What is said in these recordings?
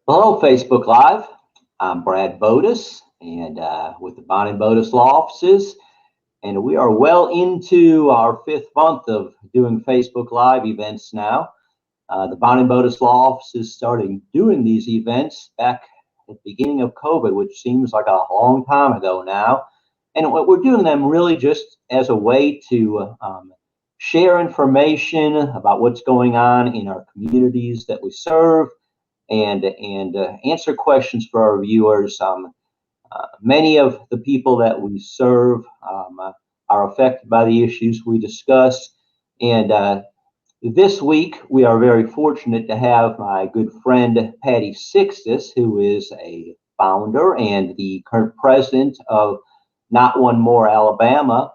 Hello, Facebook Live. I'm Brad Bodis, and with the Bond and Bodis Law Offices, and we are well into our 5th month of doing Facebook Live events now. The Bond and Bodis Law Offices started doing these events back at the beginning of COVID, which seems like a long time ago now. And we're doing them really just as a way to share information about what's going on in our communities that we serve, and answer questions for our viewers. Many of the people that we serve are affected by the issues we discuss. And this week, we are very fortunate to have my good friend, Patty Sykstus, who is a founder and the current president of Not One More Alabama.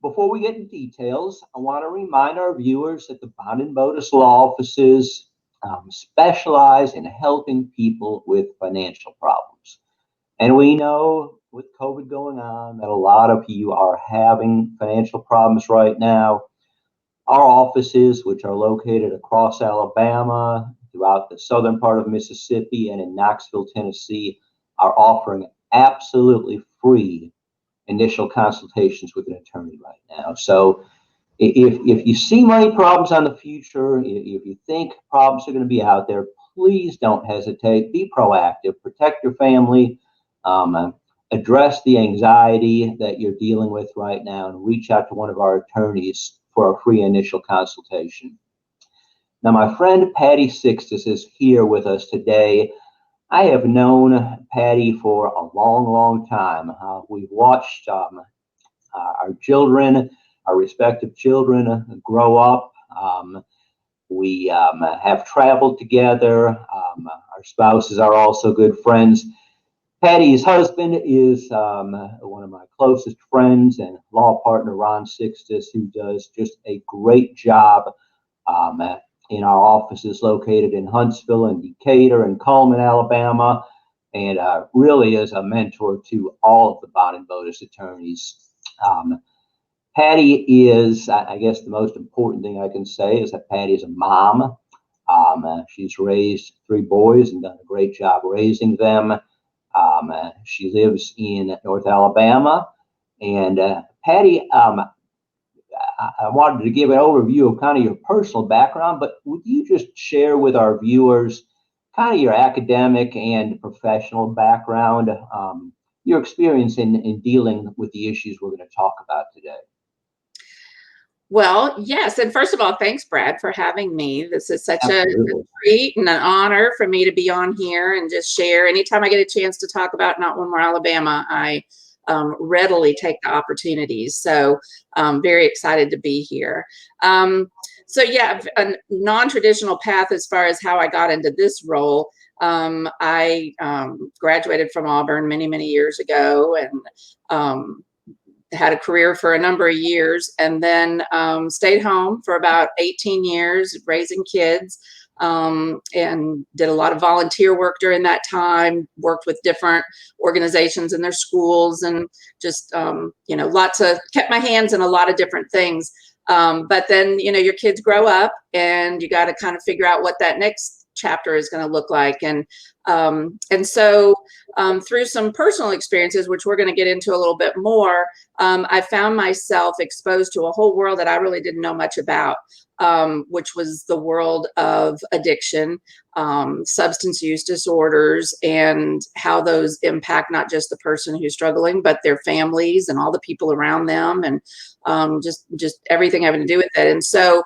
Before we get into details, I want to remind our viewers that the Bond and Bodis Law Offices specialize in helping people with financial problems. And we know with COVID going on that a lot of you are having financial problems right now. Our offices, which are located across Alabama, throughout the southern part of Mississippi, and in Knoxville, Tennessee, are offering absolutely free initial consultations with an attorney right now. So if you see money problems on the future, if you think problems are going to be out there, please don't hesitate. Be proactive, protect your family, address the anxiety that you're dealing with right now, and reach out to one of our attorneys for a free initial consultation. Now, my friend Patty Sykstus is here with us today. I have known Patty for a long, long time. We've watched our children, our respective children, grow up. We have traveled together. Our spouses are also good friends. Patty's husband is one of my closest friends and law partner, Ron Sykstus, who does just a great job in our offices located in Huntsville and Decatur and Cullman, Alabama, and really is a mentor to all of the Bond and Bodis attorneys. Patty is, I guess the most important thing I can say is that Patty is a mom. She's raised 3 boys and done a great job raising them. She lives in North Alabama. And Patty, I wanted to give an overview of kind of your personal background, but would you just share with our viewers kind of your academic and professional background, your experience in dealing with the issues we're going to talk about today? Well, yes. And first of all, thanks, Brad, for having me. This is such a treat and an honor for me to be on here and just share. Anytime I get a chance to talk about Not One More Alabama, I readily take the opportunities. So I'm very excited to be here. So yeah, a non-traditional path as far as how I got into this role. I graduated from Auburn many, many years ago, and had a career for a number of years, and then stayed home for about 18 years raising kids, and did a lot of volunteer work during that time, worked with different organizations in their schools, and just, kept my hands in a lot of different things. But then, your kids grow up and you got to kind of figure out what that next chapter is going to look like. And so through some personal experiences, which we're going to get into a little bit more, I found myself exposed to a whole world that I really didn't know much about, which was the world of addiction, substance use disorders, and how those impact not just the person who's struggling, but their families and all the people around them, and just everything having to do with it. And so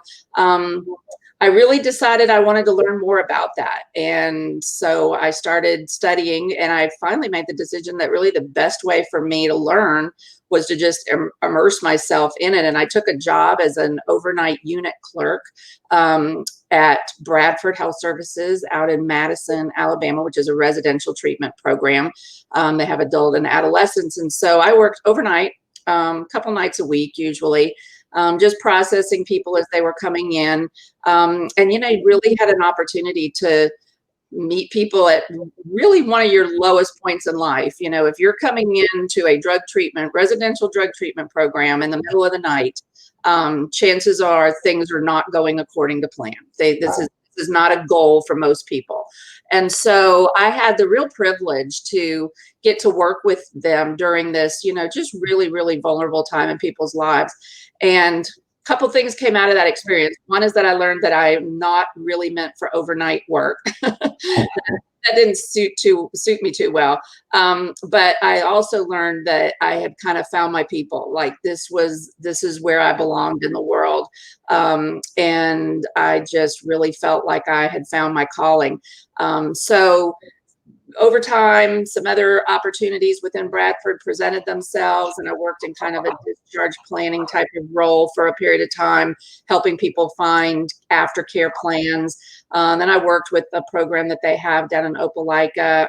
I really decided I wanted to learn more about that. And so I started studying, and I finally made the decision that really the best way for me to learn was to just immerse myself in it. And I took a job as an overnight unit clerk at Bradford Health Services out in Madison, Alabama, which is a residential treatment program. They have adult and adolescents. And so I worked overnight, a couple nights a week usually, just processing people as they were coming in. And, I really had an opportunity to meet people at really one of your lowest points in life. If you're coming into a residential drug treatment program in the middle of the night, chances are things are not going according to plan. This is is not a goal for most people. And so I had the real privilege to get to work with them during this, just really, really vulnerable time in people's lives. And a couple things came out of that experience. One is that I learned that I am not really meant for overnight work. That didn't suit me too well. But I also learned that I had kind of found my people. Like this is where I belonged in the world. And I just really felt like I had found my calling. So over time, some other opportunities within Bradford presented themselves, and I worked in kind of a discharge planning type of role for a period of time, helping people find aftercare plans. Then I worked with a program that they have down in Opelika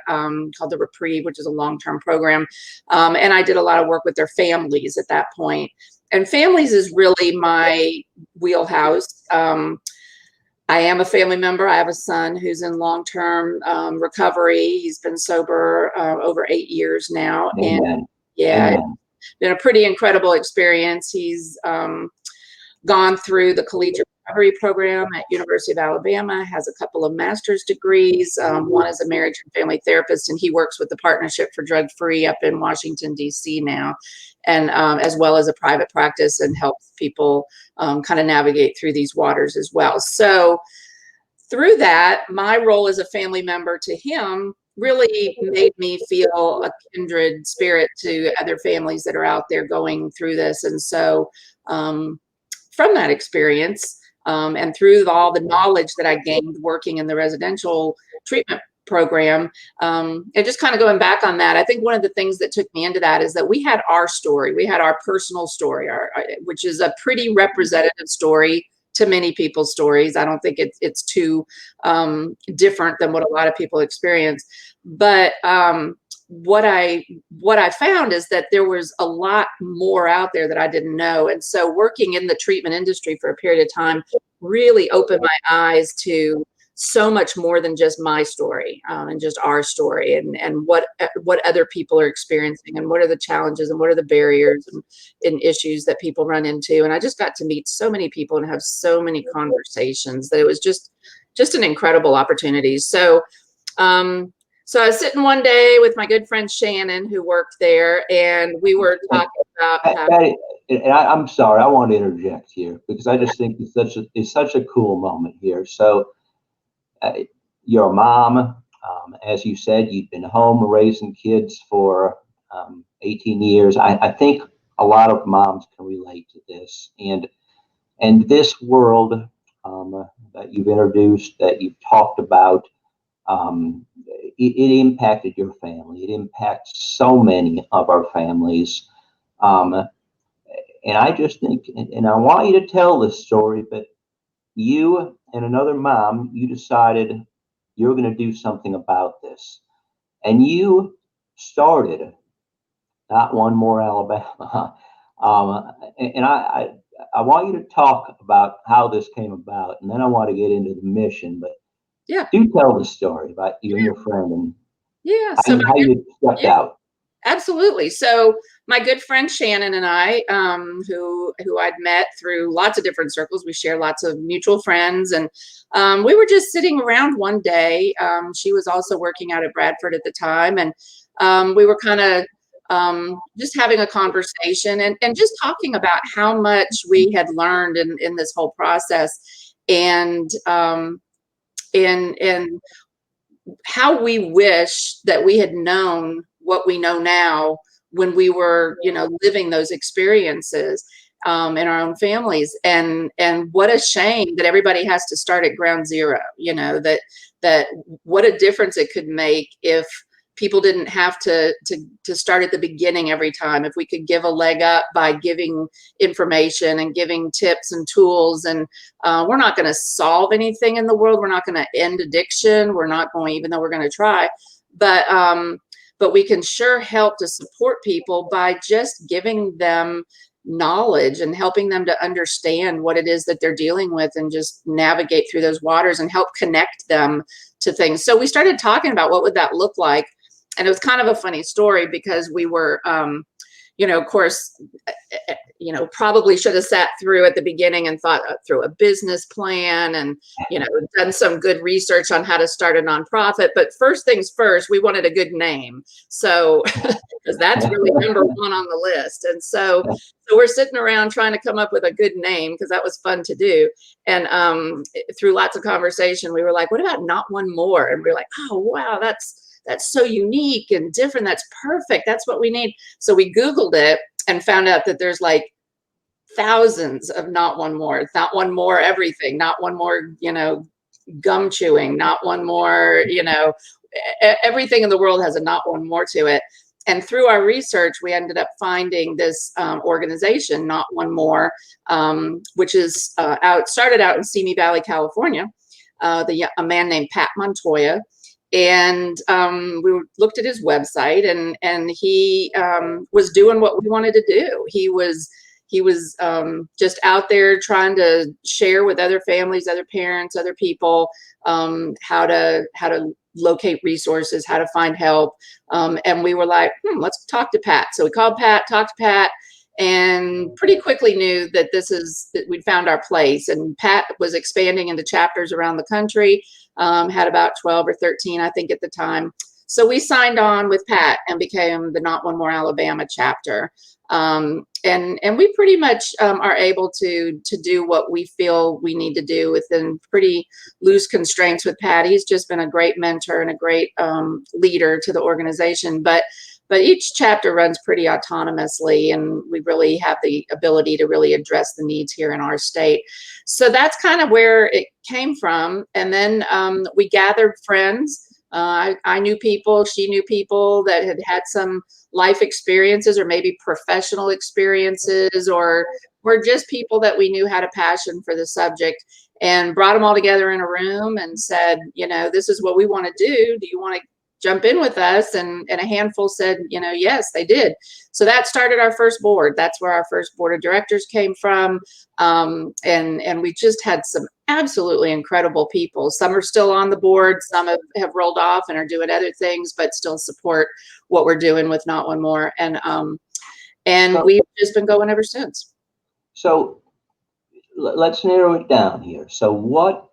called the Reprieve, which is a long-term program. And I did a lot of work with their families at that point. And families is really my wheelhouse. I am a family member. I have a son who's in long-term recovery. He's been sober over 8 years now. Amen. And yeah, Amen. it's been a pretty incredible experience. He's gone through the collegiate recovery program at University of Alabama, has a couple of master's degrees. One is a marriage and family therapist, and he works with the Partnership for Drug Free up in Washington, D.C. now, and as well as a private practice, and helps people kind of navigate through these waters as well. So through that, my role as a family member to him really made me feel a kindred spirit to other families that are out there going through this. And so from that experience and through all the knowledge that I gained working in the residential treatment program, and just kind of going back on that, I think one of the things that took me into that is that we had our story. We had our personal story, which is a pretty representative story to many people's stories. I don't think it's too different than what a lot of people experience. But what I found is that there was a lot more out there that I didn't know. And so working in the treatment industry for a period of time really opened my eyes to so much more than just my story and just our story, and what other people are experiencing, and what are the challenges, and what are the barriers and issues that people run into. And I just got to meet so many people and have so many conversations that it was just an incredible opportunity. So so I was sitting one day with my good friend Shannon, who worked there, and we were talking about Patty, and I'm sorry, I want to interject here because I just think it's such a cool moment here. So you're a mom, as you said, you've been home raising kids for 18 years. I think a lot of moms can relate to this, and this world that you've introduced, that you've talked about. It impacted your family. It impacts so many of our families. And I just think, and I want you to tell this story, but you and another mom, you decided you're going to do something about this. And you started Not One More Alabama. And I want you to talk about how this came about, and then I want to get into the mission. But yeah, do tell the story about you and your friend and so how you stepped out. Absolutely. So my good friend Shannon and I, who I'd met through lots of different circles, we share lots of mutual friends, and we were just sitting around one day. She was also working out at Bradford at the time, and we were kind of just having a conversation and just talking about how much we had learned in this whole process, and how we wish that we had known what we know now when we were, living those experiences in our own families, and what a shame that everybody has to start at ground zero. That what a difference it could make if people didn't have to start at the beginning every time. If we could give a leg up by giving information and giving tips and tools, and we're not going to solve anything in the world. We're not going to end addiction. We're not going, even though we're going to try, but we can sure help to support people by just giving them knowledge and helping them to understand what it is that they're dealing with, and just navigate through those waters and help connect them to things. So we started talking about what would that look like. And it was kind of a funny story because we were, of course, probably should have sat through at the beginning and thought through a business plan and, done some good research on how to start a nonprofit. But first things first, we wanted a good name. So, because that's really number one on the list. And so we're sitting around trying to come up with a good name because that was fun to do. And through lots of conversation, we were like, what about Not One More? And we we're like, oh, wow, that's so unique and different. That's perfect. That's what we need. So we Googled it and found out that there's like thousands of Not One More, Not One More everything, Not One More, gum chewing, Not One More, everything in the world has a Not One More to it. And through our research, we ended up finding this organization, Not One More, which is started out in Simi Valley, California. A man named Pat Montoya. And we looked at his website, and he was doing what we wanted to do. He was just out there trying to share with other families, other parents, other people, how to locate resources, how to find help. And we were like, let's talk to Pat. So we called Pat, talked to Pat, and pretty quickly knew that we'd found our place. And Pat was expanding into chapters around the country, had about 12 or 13, I think, at the time. So we signed on with Pat and became the Not One More Alabama chapter. And we pretty much are able to do what we feel we need to do within pretty loose constraints with Pat. He's just been a great mentor and a great leader to the organization. But each chapter runs pretty autonomously, and we really have the ability to really address the needs here in our state. So that's kind of where it came from. And then we gathered friends. I knew people, she knew people that had some life experiences or maybe professional experiences, or just people that we knew had a passion for the subject, and brought them all together in a room and said, this is what we want to do. Do you want to jump in with us? And a handful said, yes, they did. So that started our first board. That's where our first board of directors came from. And we just had some absolutely incredible people. Some are still on the board. Some have rolled off and are doing other things, but still support what we're doing with Not One More. And we've just been going ever since. So let's narrow it down here. So what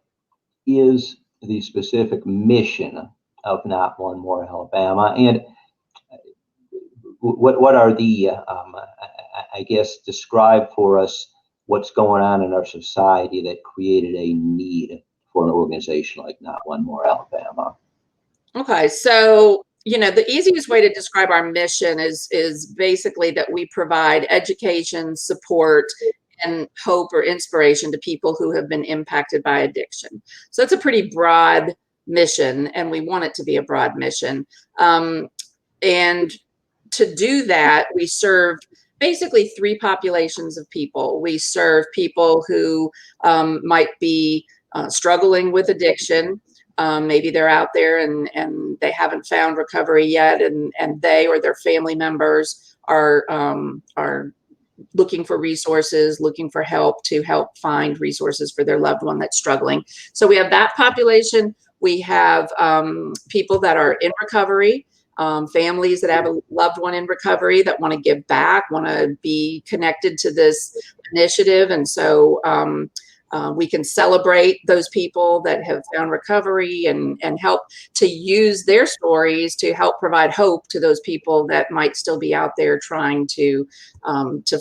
is the specific mission of Not One More Alabama, and what are the I guess describe for us what's going on in our society that created a need for an organization like Not One More Alabama? Okay, so the easiest way to describe our mission is basically that we provide education, support, and hope or inspiration to people who have been impacted by addiction. So that's a pretty broad mission, and we want it to be a broad mission. And to do that, we serve basically three populations of people. We serve people who might be struggling with addiction. Maybe they're out there and they haven't found recovery yet, and they or their family members are looking for resources, looking for help to help find resources for their loved one that's struggling. So we have that population. We have people that are in recovery, families that have a loved one in recovery that want to give back, want to be connected to this initiative. And so we can celebrate those people that have found recovery and help to use their stories to help provide hope to those people that might still be out there trying to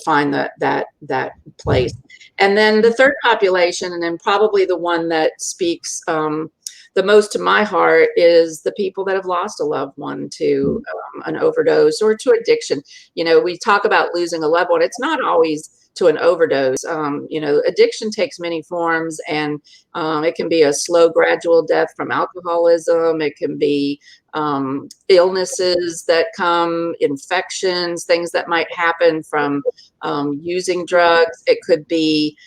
find that place. And then the third population, and then probably the one that speaks the most to my heart, is the people that have lost a loved one to an overdose or to addiction. We talk about losing a loved one. It's not always to an overdose. Addiction takes many forms, and it can be a slow, gradual death from alcoholism. It can be illnesses that come, infections, things that might happen from using drugs. It could be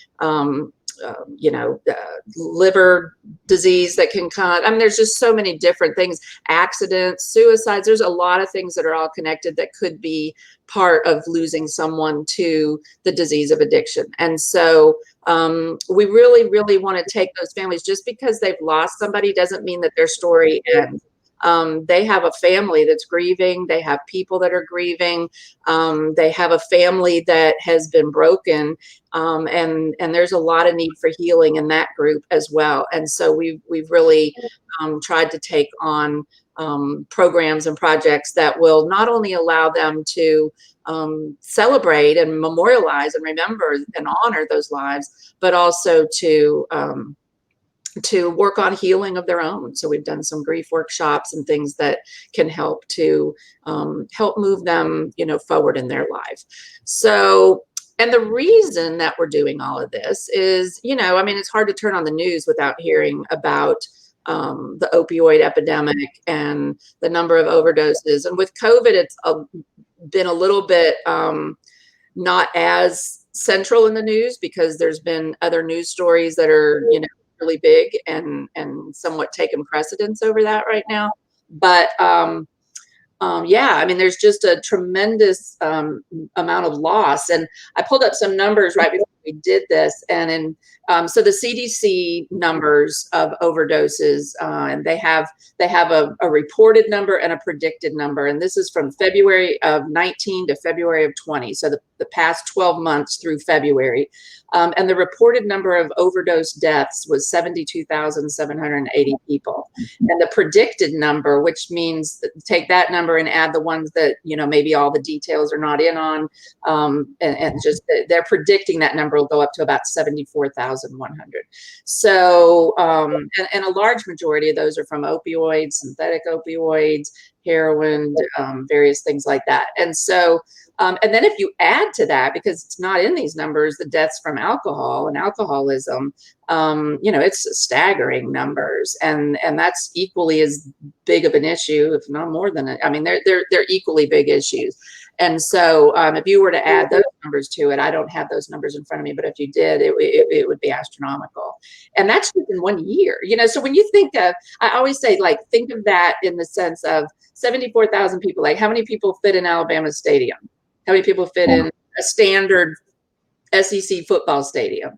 liver disease that can come. I mean, there's just so many different things, accidents, suicides. There's a lot of things that are all connected that could be part of losing someone to the disease of addiction. And so we really, really want to take those families. Just because they've lost somebody doesn't mean that their story ends. They have a family that's grieving. They have people that are grieving. They have a family that has been broken. And there's a lot of need for healing in that group as well. And so we've really tried to take on programs and projects that will not only allow them to celebrate and memorialize and remember and honor those lives, but also to work on healing of their own. So we've done some grief workshops and things that can help to help move them, forward in their life. So, and the reason that we're doing all of this is, it's hard to turn on the news without hearing about the opioid epidemic and the number of overdoses. And with COVID, it's been a little bit not as central in the news because there's been other news stories that are, really big and somewhat taken precedence over that right now. But there's just a tremendous amount of loss. And I pulled up some numbers right before we did this. And so the CDC numbers of overdoses, and they have a reported number and a predicted number. And this is from February of 19 to February of 20. So the past 12 months through February. And the reported number of overdose deaths was 72,780 people. And the predicted number, which means take that number and add the ones that, maybe all the details are not in on, and just they're predicting that number will go up to about 74,100. So, and a large majority of those are from opioids, synthetic opioids, heroin, various things like that. And so, and then if you add to that, because it's not in these numbers, the deaths from alcohol and alcoholism, it's staggering numbers, and that's equally as big of an issue, if not more than it. I mean, they're equally big issues. And so, if you were to add those numbers to it, I don't have those numbers in front of me, but if you did, it would be astronomical. And that's within 1 year. So when you think of, I always say, like, think of that in the sense of 74,000 people. Like, how many people fit in Alabama Stadium? How many people fit in a standard SEC football stadium?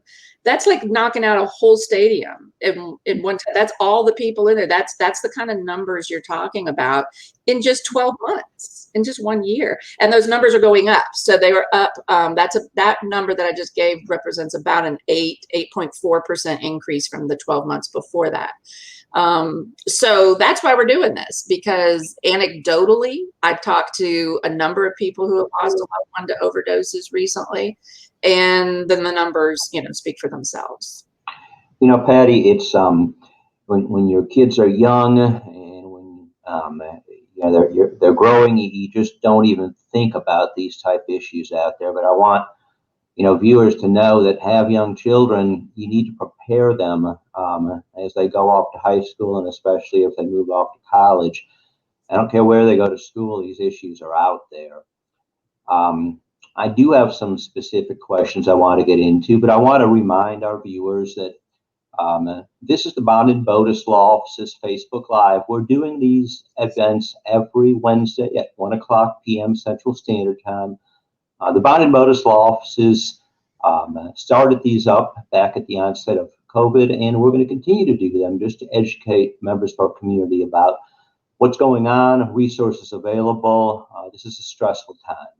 That's like knocking out a whole stadium in one time. That's all the people in there. That's the kind of numbers you're talking about in just 12 months, in just 1 year. And those numbers are going up. So they were up. That number that I just gave represents about an 8.4% increase from the 12 months before that. So that's why we're doing this, because anecdotally, I've talked to a number of people who have lost a loved one to overdoses recently, and then the numbers, speak for themselves. Patty, it's when your kids are young and when they're growing, you just don't even think about these type issues out there. But I want viewers to know that have young children, you need to prepare them as they go off to high school, and especially if they move off to college. I don't care where they go to school, these issues are out there. I do have some specific questions I want to get into, but I want to remind our viewers that this is the Bond and Botus Law Office's Facebook Live. We're doing these events every Wednesday at 1:00 p.m. Central Standard Time. The Bond and Botus Law Offices started these up back at the onset of COVID, and we're going to continue to do them just to educate members of our community about what's going on, resources available. This is a stressful time.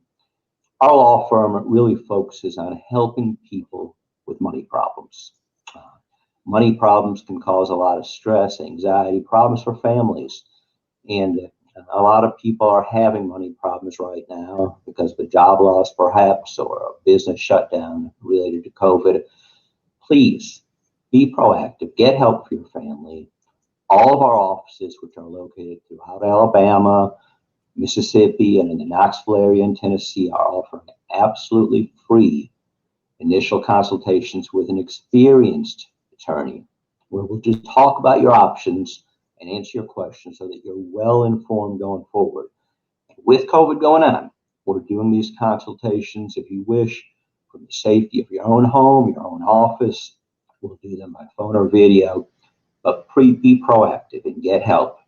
Our law firm really focuses on helping people with money problems. Money problems can cause a lot of stress, anxiety, problems for families, and a lot of people are having money problems right now because of a job loss, perhaps, or a business shutdown related to COVID. Please be proactive. Get help for your family. All of our offices, which are located throughout Alabama, Mississippi, and in the Knoxville area in Tennessee, are offering absolutely free initial consultations with an experienced attorney, where we'll just talk about your options and answer your questions so that you're well informed going forward. With COVID going on, we're doing these consultations, if you wish, from the safety of your own home, your own office. We'll do them by phone or video, but be proactive and get help.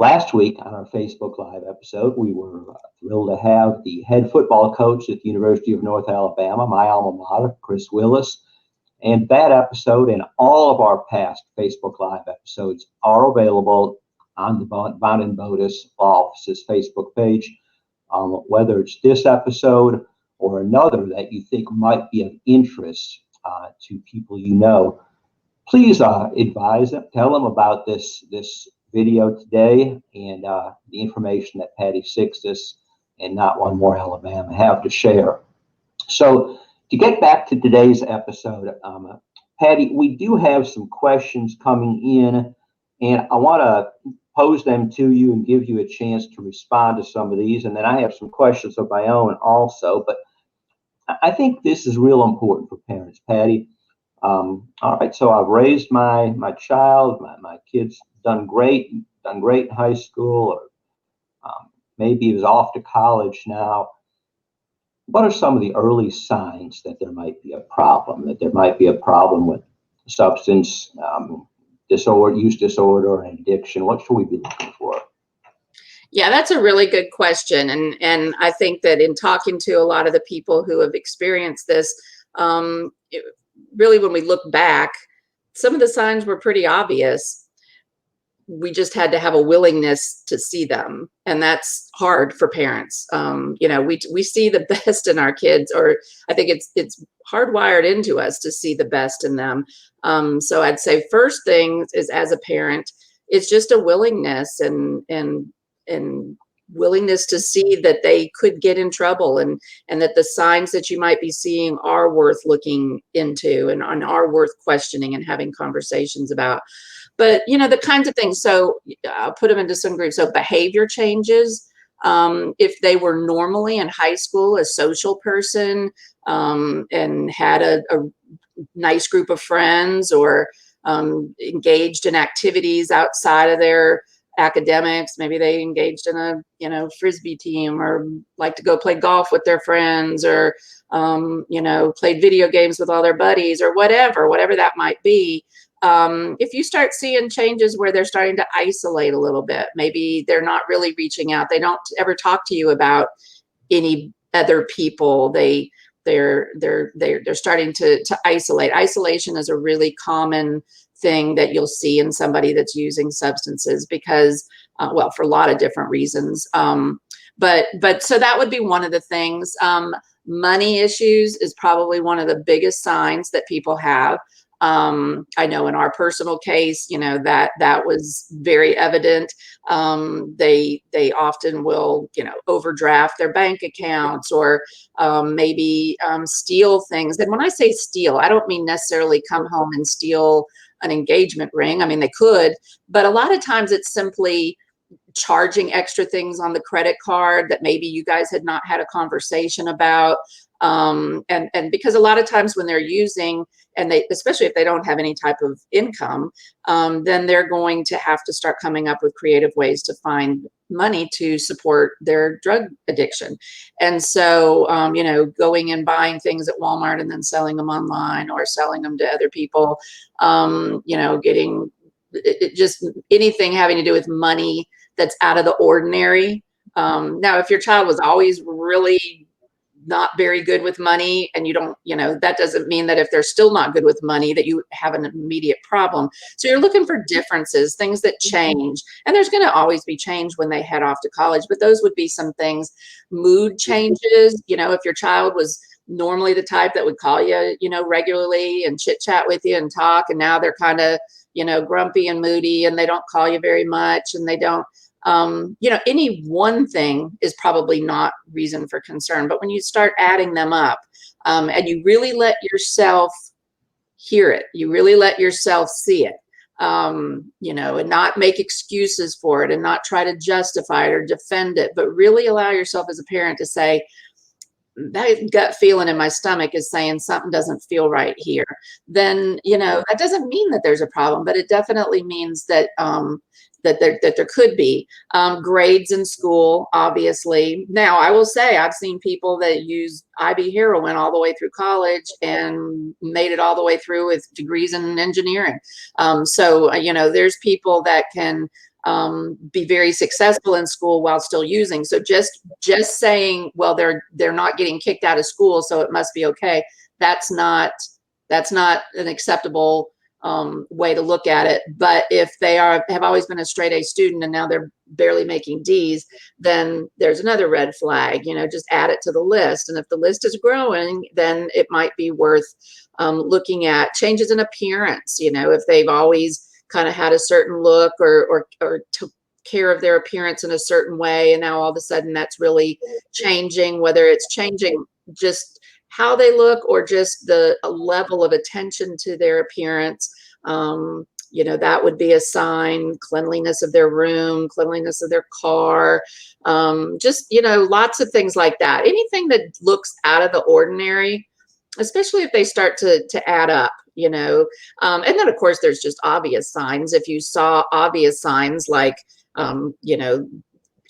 Last week on our Facebook Live episode, we were thrilled to have the head football coach at the University of North Alabama, my alma mater, Chris Willis. And that episode and all of our past Facebook Live episodes are available on the Bond and Bodis office's Facebook page, whether it's this episode or another that you think might be of interest to people you know. Please advise them, tell them about this video today and the information that Patty Sykstus and Not One More Alabama have to share. So to get back to today's episode, Patty, we do have some questions coming in, and I want to pose them to you and give you a chance to respond to some of these. And then I have some questions of my own also, but I think this is real important for parents, Patty. All right, so I've raised my child, my kid's done great in high school, or maybe he's off to college now. What are some of the early signs that there might be a problem, with substance disorder, use disorder, or addiction? What should we be looking for? Yeah, that's a really good question. And I think that in talking to a lot of the people who have experienced this, really, when we look back, some of the signs were pretty obvious. We just had to have a willingness to see them. And that's hard for parents. We see the best in our kids, or I think it's hardwired into us to see the best in them. So I'd say first thing is, as a parent, it's just a willingness and willingness to see that they could get in trouble, and that the signs that you might be seeing are worth looking into and are worth questioning and having conversations about. But, the kinds of things, so I'll put them into some groups. So behavior changes. If they were normally in high school a social person, and had a nice group of friends, or engaged in activities outside of their academics, maybe they engaged in a frisbee team, or like to go play golf with their friends, or played video games with all their buddies, or whatever that might be. If you start seeing changes where they're starting to isolate a little bit, maybe they're not really reaching out, they don't ever talk to you about any other people, they're starting to isolate. Isolation is a really common thing that you'll see in somebody that's using substances, because for a lot of different reasons. But so that would be one of the things. Money issues is probably one of the biggest signs that people have. I know in our personal case, that was very evident. They often will, overdraft their bank accounts, or maybe steal things. And when I say steal, I don't mean necessarily come home and steal an engagement ring. I mean, they could, but a lot of times it's simply charging extra things on the credit card that maybe you guys had not had a conversation about. And because a lot of times when they're using, and especially if they don't have any type of income, then they're going to have to start coming up with creative ways to find money to support their drug addiction. And so, going and buying things at Walmart and then selling them online, or selling them to other people, getting just anything having to do with money that's out of the ordinary. Now, if your child was always really not very good with money, and you don't, that doesn't mean that if they're still not good with money that you have an immediate problem. So you're looking for differences, things that change, and there's going to always be change when they head off to college, but those would be some things. Mood changes, if your child was normally the type that would call you, regularly and chit chat with you and talk, and now they're kind of, grumpy and moody, and they don't call you very much, and they don't, any one thing is probably not reason for concern. But when you start adding them up, and you really let yourself hear it, you really let yourself see it, and not make excuses for it, and not try to justify it or defend it, but really allow yourself as a parent to say, that gut feeling in my stomach is saying something doesn't feel right here. Then, that doesn't mean that there's a problem, but it definitely means that, that there could be. Grades in school, obviously. Now, I will say I've seen people that use IV heroin all the way through college and made it all the way through with degrees in engineering. So, there's people that can be very successful in school while still using. So just saying, well, they're not getting kicked out of school, so it must be okay. That's not an acceptable way to look at it. But if they have always been a straight A student and now they're barely making D's, then there's another red flag. Just add it to the list. And if the list is growing, then it might be worth looking at changes in appearance. If they've always kind of had a certain look or took care of their appearance in a certain way, and now all of a sudden that's really changing, whether it's changing just how they look or just the level of attention to their appearance. That would be a sign. Cleanliness of their room, cleanliness of their car, just lots of things like that. Anything that looks out of the ordinary, especially if they start to add up, and then of course there's just obvious signs. If you saw obvious signs like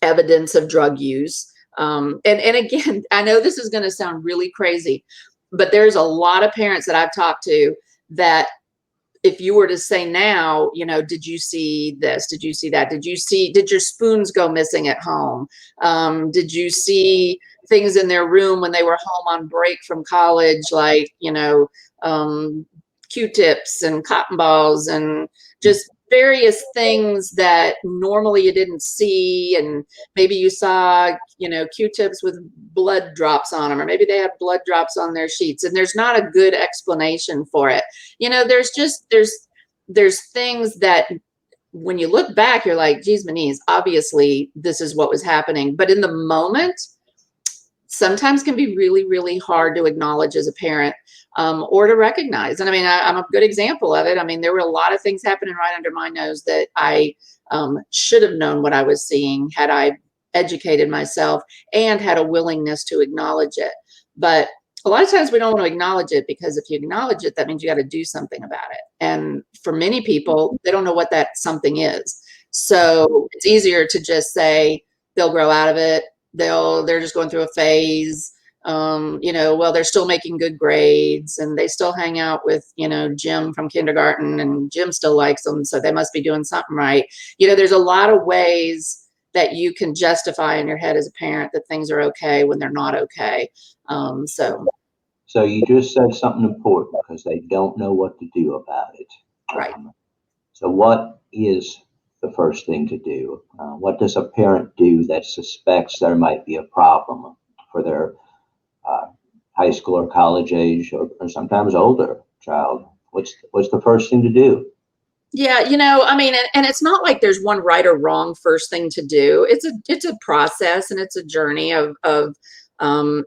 evidence of drug use. And again, I know this is going to sound really crazy, but there's a lot of parents that I've talked to that if you were to say now, did you see this? Did you see that? Did your spoons go missing at home? Did you see things in their room when they were home on break from college, like, Q-tips and cotton balls and just various things that normally you didn't see, and maybe you saw, Q-tips with blood drops on them, or maybe they have blood drops on their sheets, and there's not a good explanation for it. There's things that when you look back, you're like, geez, Manise, obviously this is what was happening. But in the moment, sometimes can be really, really hard to acknowledge as a parent, or to recognize. And I mean, I'm a good example of it. I mean, there were a lot of things happening right under my nose that I should have known what I was seeing had I educated myself and had a willingness to acknowledge it. But a lot of times we don't want to acknowledge it, because if you acknowledge it, that means you got to do something about it. And for many people, they don't know what that something is. So it's easier to just say they'll grow out of it. They're just going through a phase. Well, they're still making good grades and they still hang out with, Jim from kindergarten, and Jim still likes them, so they must be doing something right. There's a lot of ways that you can justify in your head as a parent that things are okay when they're not okay. So you just said something important, because they don't know what to do about it. Right. So what is the first thing to do? What does a parent do that suspects there might be a problem for their high school or college age, or sometimes older child? What's the first thing to do? Yeah, I mean, and it's not like there's one right or wrong first thing to do. It's a process, and it's a journey of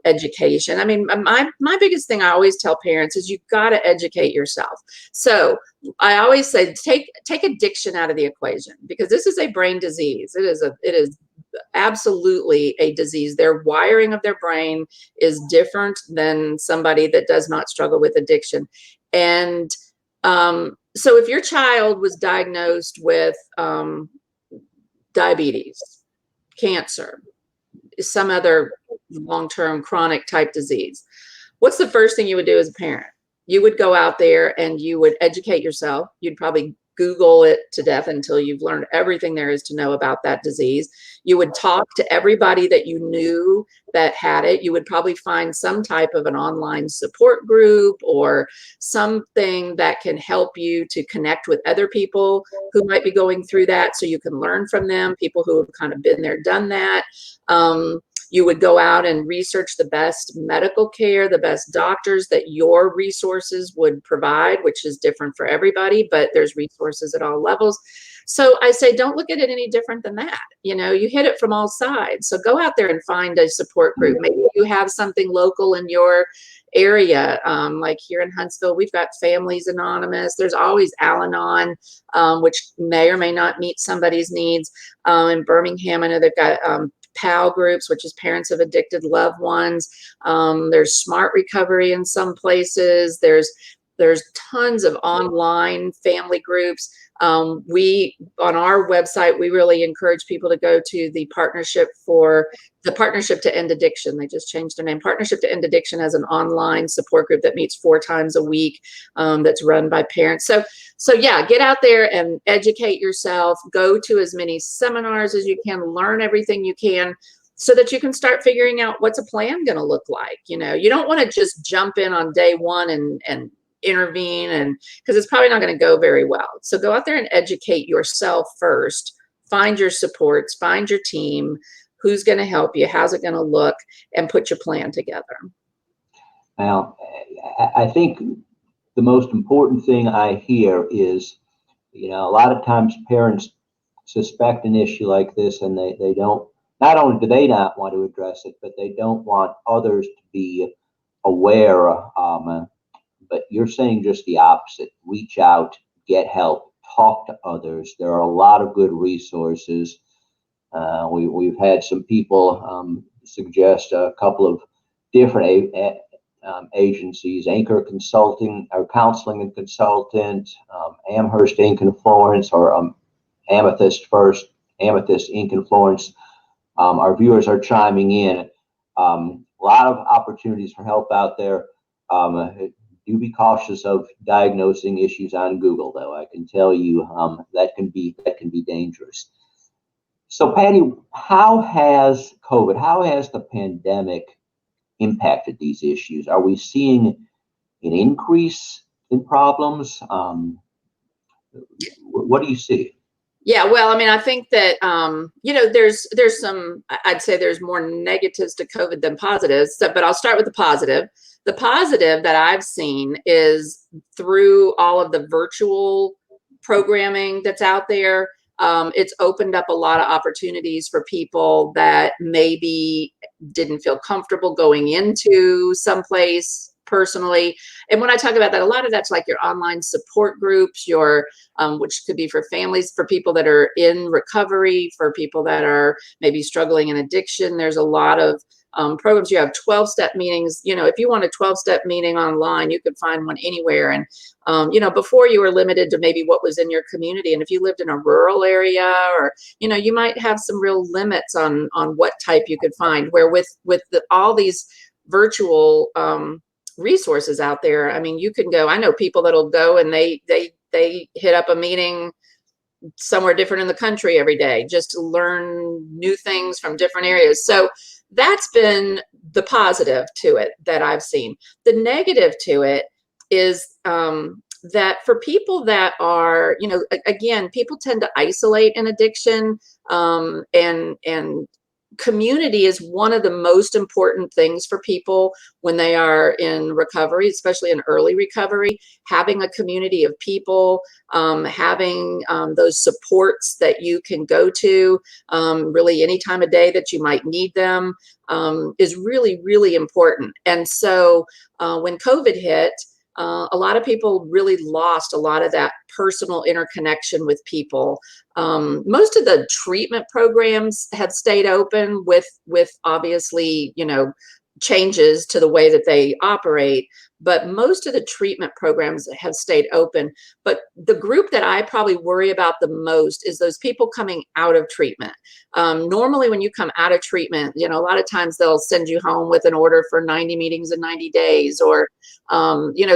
education. I mean, my biggest thing I always tell parents is you've got to educate yourself. So I always say take addiction out of the equation, because this is a brain disease. It is absolutely a disease. Their wiring of their brain is different than somebody that does not struggle with addiction. And so if your child was diagnosed with diabetes, cancer, some other long-term chronic type disease, what's the first thing you would do as a parent? You would go out there and you would educate yourself. You'd probably Google it to death until you've learned everything there is to know about that disease. You would talk to everybody that you knew that had it. You would probably find some type of an online support group or something that can help you to connect with other people who might be going through that, so you can learn from them, people who have kind of been there, done that. You would go out and research the best medical care, the best doctors that your resources would provide, which is different for everybody, but there's resources at all levels. So I say, don't look at it any different than that. You hit it from all sides. So go out there and find a support group. Maybe you have something local in your area. Like here in Huntsville, we've got Families Anonymous. There's always Al-Anon, which may or may not meet somebody's needs. In Birmingham, I know they've got PAL groups, which is parents of addicted loved ones. There's Smart Recovery in some places. There's tons of online family groups. We, on our website, we really encourage people to go to the Partnership to End Addiction. They just changed their name. Partnership to End Addiction has an online support group that meets 4 times a week, that's run by parents. So yeah, get out there and educate yourself. Go to as many seminars as you can, learn everything you can, so that you can start figuring out what's a plan going to look like. You don't want to just jump in on day one and intervene, and because it's probably not going to go very well. So go out there and educate yourself first. Find your supports, find your team, who's going to help you, how's it going to look, and put your plan together. Now, I think the most important thing I hear is, a lot of times parents suspect an issue like this, and they don't, not only do they not want to address it, but they don't want others to be aware. But you're saying just the opposite. Reach out, get help, talk to others. There are a lot of good resources. We've had some people suggest a couple of different agencies: Anchor Consulting, or Counseling and Consultant, Amherst Inc. in Florence, or Amethyst Inc. in Florence. Our viewers are chiming in. A lot of opportunities for help out there. Do be cautious of diagnosing issues on Google, though. I can tell you that can be dangerous. So, Patty, how has the pandemic impacted these issues? Are we seeing an increase in problems? What do you see? Yeah, well, I mean, I think that there's some. I'd say there's more negatives to COVID than positives. So, but I'll start with the positive. The positive that I've seen is through all of the virtual programming that's out there. It's opened up a lot of opportunities for people that maybe didn't feel comfortable going into someplace personally. And when I talk about that, a lot of that's like your online support groups, which could be for families, for people that are in recovery, for people that are maybe struggling in addiction. There's a lot of programs. You have 12-step meetings. If you want a 12-step meeting online, you could find one anywhere. And before, you were limited to maybe what was in your community. And if you lived in a rural area, or you might have some real limits on what type you could find. Where with all these virtual resources out there, I mean, you can go. I know people that'll go and they hit up a meeting somewhere different in the country every day just to learn new things from different areas. So that's been the positive to it that I've seen. The negative to it is that for people that are, again, people tend to isolate in addiction, and community is one of the most important things for people when they are in recovery, especially in early recovery. Having a community of people, having those supports that you can go to really any time of day that you might need them is really, really important. And so when COVID hit, a lot of people really lost a lot of that personal interconnection with people. Most of the treatment programs have stayed open with obviously, changes to the way that they operate, but most of the treatment programs have stayed open. But the group that I probably worry about the most is those people coming out of treatment. Normally, when you come out of treatment, a lot of times they'll send you home with an order for 90 meetings in 90 days, or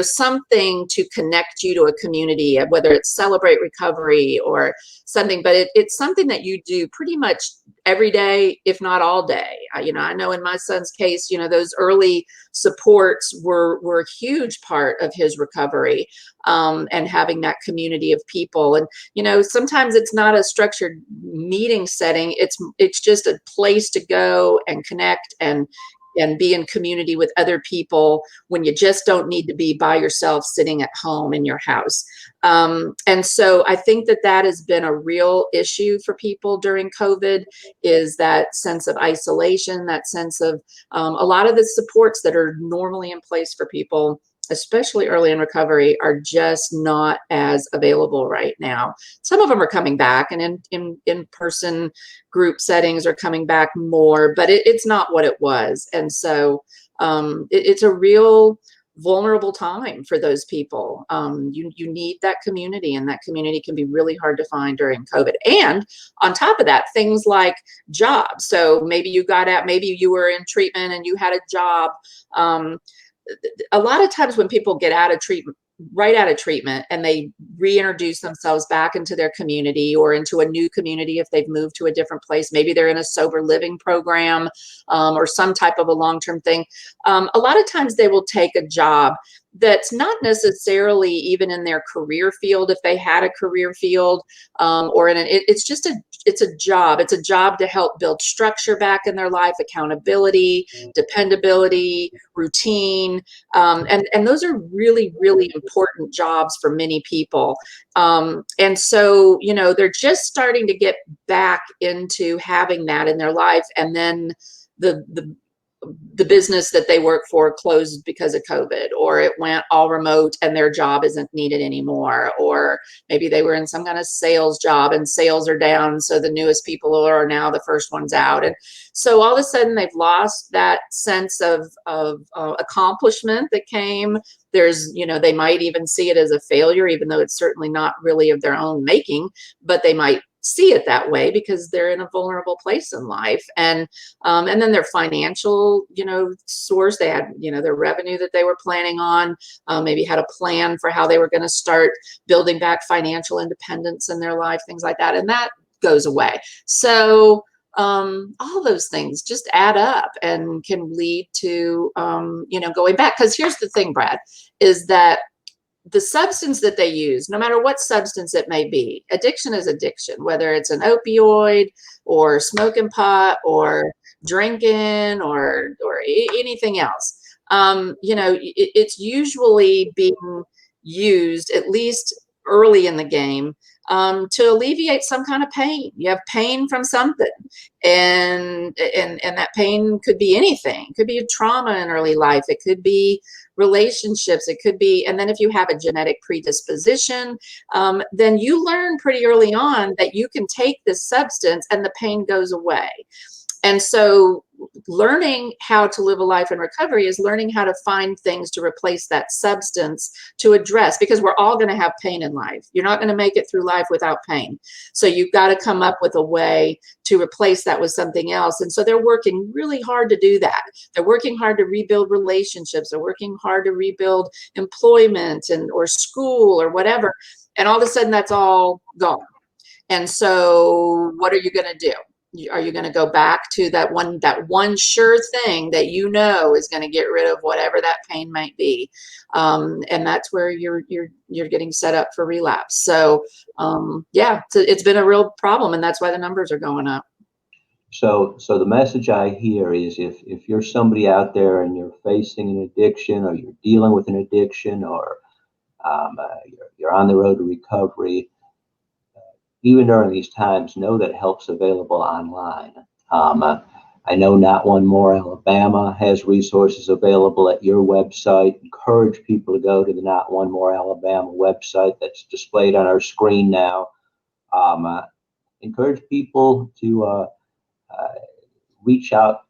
something to connect you to a community, whether it's Celebrate Recovery or something. But it's something that you do pretty much every day, if not all day. I know in my son's case, those early supports were a huge part of his recovery, and having that community of people. And sometimes it's not a structured meeting setting. It's just a place to go and connect and be in community with other people when you just don't need to be by yourself sitting at home in your house. And so I think that has been a real issue for people during COVID, is that sense of isolation, that sense of a lot of the supports that are normally in place for people, especially early in recovery, are just not as available right now. Some of them are coming back, and in-person group settings are coming back more, but it's not what it was. And so it's a real vulnerable time for those people. You need that community, and that community can be really hard to find during COVID. And on top of that, things like jobs. So maybe maybe you were in treatment and you had a job. A lot of times when people get right out of treatment, and they reintroduce themselves back into their community or into a new community, if they've moved to a different place, maybe they're in a sober living program or some type of a long-term thing. A lot of times they will take a job that's not necessarily even in their career field, if they had a career field, or it's just it's a job. It's a job to help build structure back in their life, accountability, dependability, routine. And those are really, really important jobs for many people. And so, they're just starting to get back into having that in their life. And then the business that they work for closed because of COVID, or it went all remote and their job isn't needed anymore, or maybe they were in some kind of sales job and sales are down, so the newest people are now the first ones out. And so all of a sudden they've lost that sense of accomplishment that came. They might even see it as a failure, even though it's certainly not really of their own making, but they might see it that way because they're in a vulnerable place in life. And then their financial, source, they had, their revenue that they were planning on, maybe had a plan for how they were going to start building back financial independence in their life, things like that. And that goes away. So all those things just add up and can lead to, going back. Because here's the thing, Brad, is that the substance that they use, no matter what substance it may be, addiction is addiction, whether it's an opioid or smoking pot or drinking or anything else. It's usually being used, at least early in the game, to alleviate some kind of pain. You have pain from something, and that pain could be anything. It could be a trauma in early life. It could be relationships. It could be, and then if you have a genetic predisposition, then you learn pretty early on that you can take this substance and the pain goes away. And so learning how to live a life in recovery is learning how to find things to replace that substance to address, because we're all going to have pain in life. You're not going to make it through life without pain. So you've got to come up with a way to replace that with something else. And so they're working really hard to do that. They're working hard to rebuild relationships. They're working hard to rebuild employment or school or whatever. And all of a sudden that's all gone. And so what are you going to do? Are you going to go back to that one sure thing that is going to get rid of whatever that pain might be? And that's where you're getting set up for relapse. So it's been a real problem, and that's why the numbers are going up. So the message I hear is if you're somebody out there and you're facing an addiction, or you're dealing with an addiction, or you're on the road to recovery, even during these times, know that help's available online. I know Not One More Alabama has resources available at your website. Encourage people to go to the Not One More Alabama website that's displayed on our screen now. Encourage people to reach out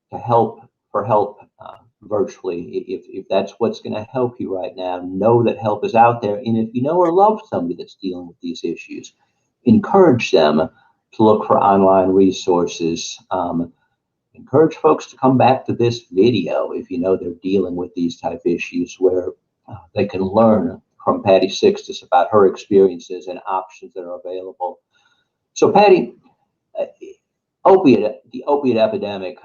for help virtually. If that's what's going to help you right now, know that help is out there. And if you know or love somebody that's dealing with these issues, encourage them to look for online resources. Encourage folks to come back to this video if you know they're dealing with these type of issues, where they can learn from Patty Sykstus about her experiences and options that are available. So Patty, the opiate epidemic,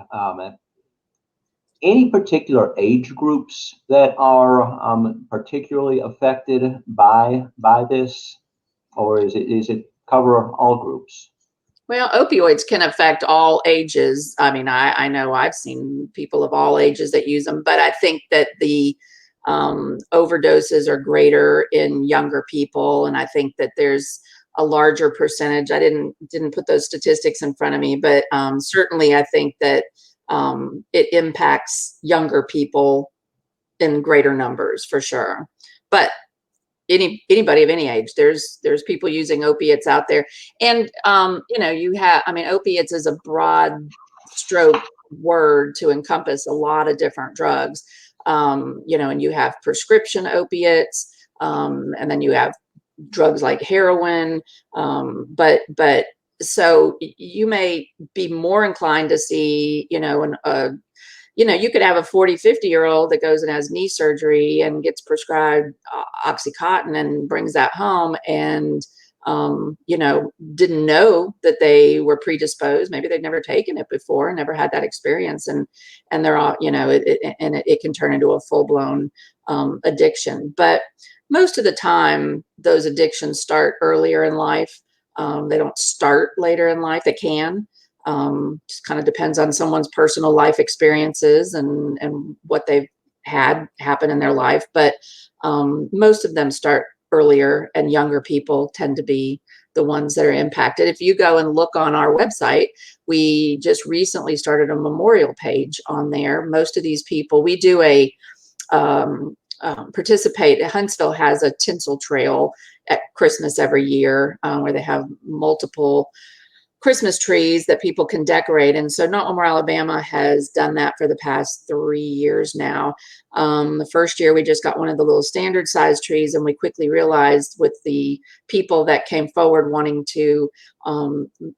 any particular age groups that are particularly affected by this, or is it cover all groups? Well, opioids can affect all ages. I mean, I know I've seen people of all ages that use them, but I think that the overdoses are greater in younger people, and I think that there's a larger percentage. I didn't put those statistics in front of me, but certainly I think that it impacts younger people in greater numbers for sure. But anybody of any age, there's people using opiates out there. And opiates is a broad stroke word to encompass a lot of different drugs. And you have prescription opiates, and then you have drugs like heroin, but so you may be more inclined to see, you could have a 40, 50-year-old that goes and has knee surgery and gets prescribed Oxycontin and brings that home. And didn't know that they were predisposed. Maybe they'd never taken it before, never had that experience, and they're all, it can turn into a full-blown addiction. But most of the time, those addictions start earlier in life. They don't start later in life. They can. Just kind of depends on someone's personal life experiences and what they've had happen in their life. But most of them start earlier, and younger people tend to be the ones that are impacted. If you go and look on our website, we just recently started a memorial page on there. Most of these people, we do a participate. Huntsville has a tinsel trail at Christmas every year, where they have multiple Christmas trees that people can decorate. And so Not One More Alabama has done that for the past 3 years now. The first year we just got one of the little standard size trees, and we quickly realized with the people that came forward wanting to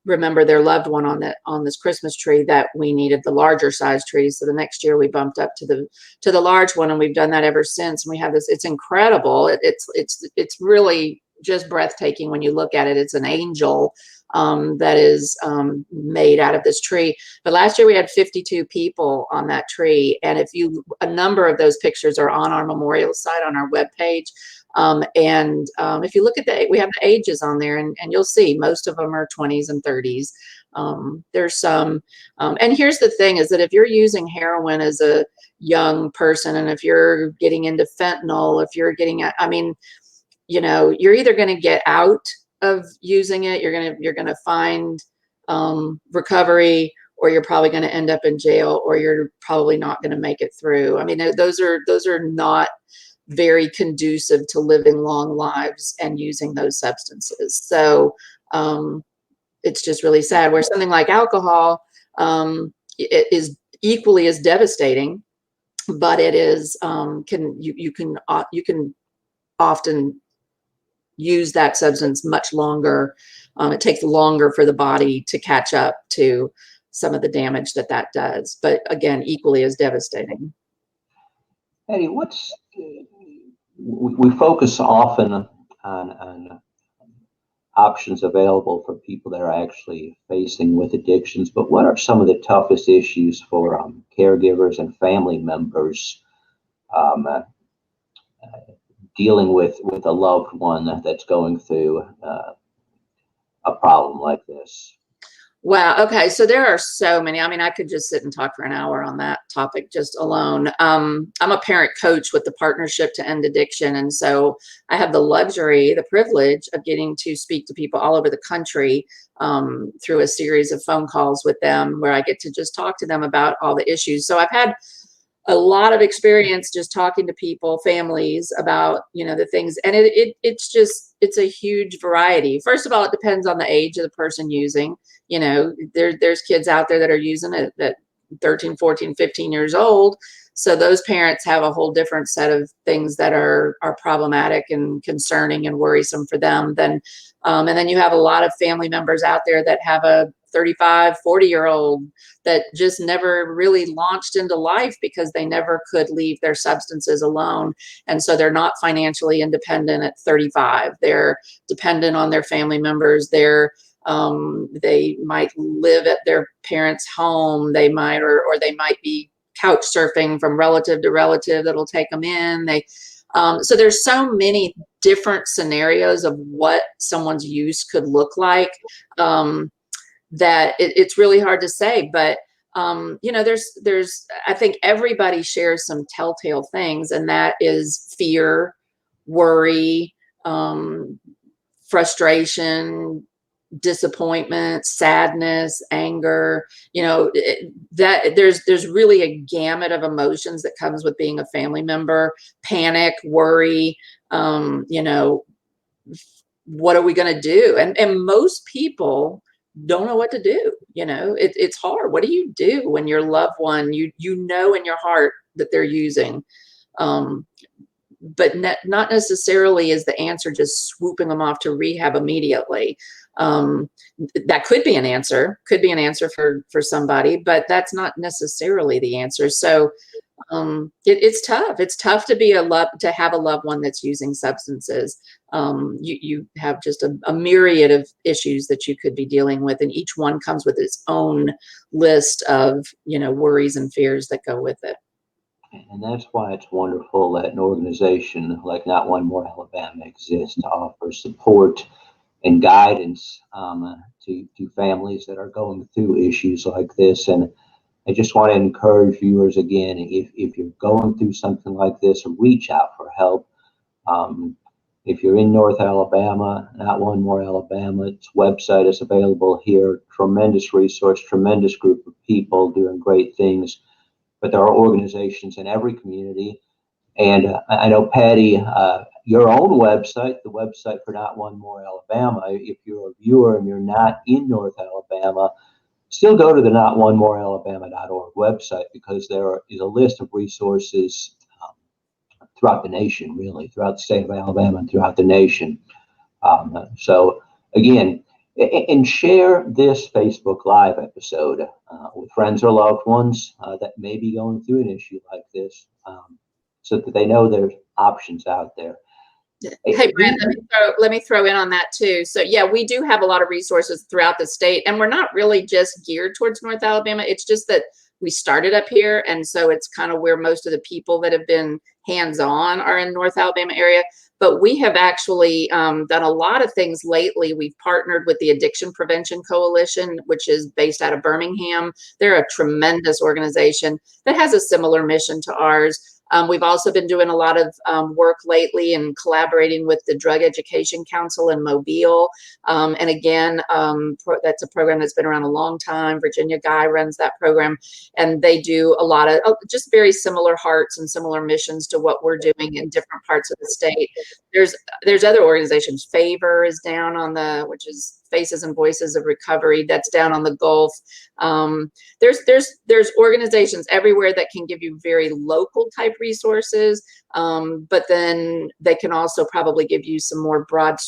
remember their loved one on this Christmas tree that we needed the larger size trees. So the next year we bumped up to the large one, and we've done that ever since. And we have this, it's incredible. It's really just breathtaking when you look at it. It's an angel that is made out of this tree. But last year we had 52 people on that tree. And a number of those pictures are on our memorial site on our webpage. If you look at we have the ages on there, and you'll see most of them are 20s and 30s. There's some, and here's the thing is that if you're using heroin as a young person, and if you're getting into fentanyl, if you're getting, you're either going to get out of using it, you're gonna find recovery, or you're probably going to end up in jail, or you're probably not going to make it through. I mean, those are not very conducive to living long lives and using those substances. So it's just really sad. Where something like alcohol, it is equally as devastating, but it is you can often use that substance much longer. It takes longer for the body to catch up to some of the damage that does, but again, equally as devastating. Eddie, we focus often on options available for people that are actually facing with addictions, but what are some of the toughest issues for caregivers and family members dealing with a loved one that's going through a problem like this? Wow. Okay. So there are so many. I mean, I could just sit and talk for an hour on that topic just alone. I'm a parent coach with the Partnership to End Addiction. And so I have the luxury, the privilege of getting to speak to people all over the country through a series of phone calls with them, where I get to just talk to them about all the issues. So I've had a lot of experience just talking to people, families, about, the things. And it's a huge variety. First of all, it depends on the age of the person using. There's kids out there that are using it at 13, 14, 15 years old. So those parents have a whole different set of things that are problematic and concerning and worrisome for them. And then you have a lot of family members out there that have a 35, 40-year-old that just never really launched into life because they never could leave their substances alone. And so they're not financially independent at 35. They're dependent on their family members. They might live at their parents' home. They might, or they might be couch surfing from relative to relative that'll take them in. So there's so many different scenarios of what someone's use could look like, that it's really hard to say. But there's I think everybody shares some telltale things, and that is fear, worry, frustration, disappointment, sadness, anger. That there's really a gamut of emotions that comes with being a family member. Panic, worry, what are we going to do? And most people don't know what to do. It's hard. What do you do when your loved one, you know in your heart that they're using, but not necessarily is the answer just swooping them off to rehab immediately. That could be an answer for somebody, but that's not necessarily the answer. So It's tough. It's tough to be to have a loved one that's using substances. You have just a myriad of issues that you could be dealing with, and each one comes with its own list of, worries and fears that go with it. And that's why it's wonderful that an organization like Not One More Alabama exists to offer support and guidance to families that are going through issues like this. And I just want to encourage viewers again, if you're going through something like this, reach out for help. If you're in North Alabama, Not One More Alabama, its website is available here. Tremendous resource, tremendous group of people doing great things. But there are organizations in every community. And I know, Patty, your own website, the website for Not One More Alabama, if you're a viewer and you're not in North Alabama, still go to the notonemorealabama.org website, because there is a list of resources throughout the nation, really, throughout the state of Alabama and throughout the nation. So again, and share this Facebook Live episode with friends or loved ones that may be going through an issue like this, so that they know there's options out there. Hey, Brad, let me throw in on that too. So yeah, we do have a lot of resources throughout the state, and we're not really just geared towards North Alabama. It's just that we started up here, and so it's kind of where most of the people that have been hands-on are in North Alabama area. But we have actually done a lot of things lately. We've partnered with the Addiction Prevention Coalition, which is based out of Birmingham. They're a tremendous organization that has a similar mission to ours. We've also been doing a lot of work lately and collaborating with the Drug Education Council in Mobile. And again, that's a program that's been around a long time. Virginia Guy runs that program, and they do a lot of just very similar hearts and similar missions to what we're doing in different parts of the state. There's other organizations. Favor is down on which is Faces and Voices of Recovery, that's down on the Gulf. There's organizations everywhere that can give you very local type resources, but then they can also probably give you some more broad